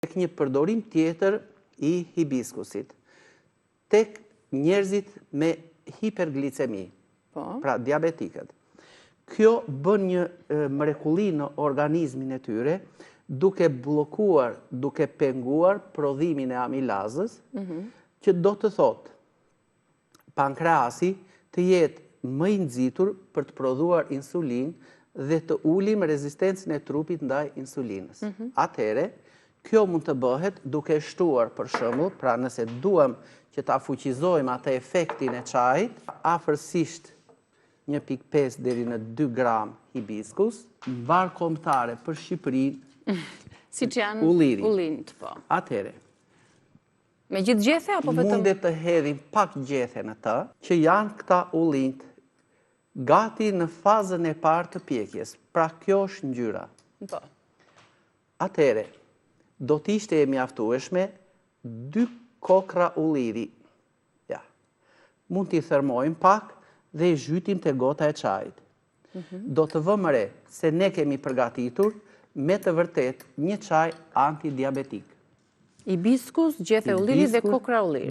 Tek një përdorim tjetër i hibiskusit, tek njerëzit me hiperglicemi, pra diabetikët. Kjo bën një mrekulli në organizmin e tyre, duke bllokuar, duke penguar prodhimin e amilazës, që do të thotë pankreasi të jetë më i nxitur për të prodhuar insulin dhe të ulim rezistencën e trupit ndaj insulinës. Atëherë, kjo mund të bëhet duke shtuar, për shembull, pra nëse duam që ta fuqizojmë atë efektin e çajit, afërsisht 1.5 deri në 2 gram hibiskus, varë kombëtare për Shqipërinë, siç janë ullinjt, po. Atëherë, me gjithë gjethe apo vetëm? Mundet të hedhim pak gjethe në të, që janë këta ullinjt gati në fazën e parë të pjekjes. Pra kjo është ngjyra. Po. Atëherë, do të ishte e mjaftueshme 2 kokra ulliri. Ja. Mund t'i thërmojmë pak dhe i zhytim te gota e çajit. Do të vëmë re se ne kemi përgatitur me të vërtet një çaj antidiabetik. Hibiskus, gjethe ulliri dhe kokra ulliri.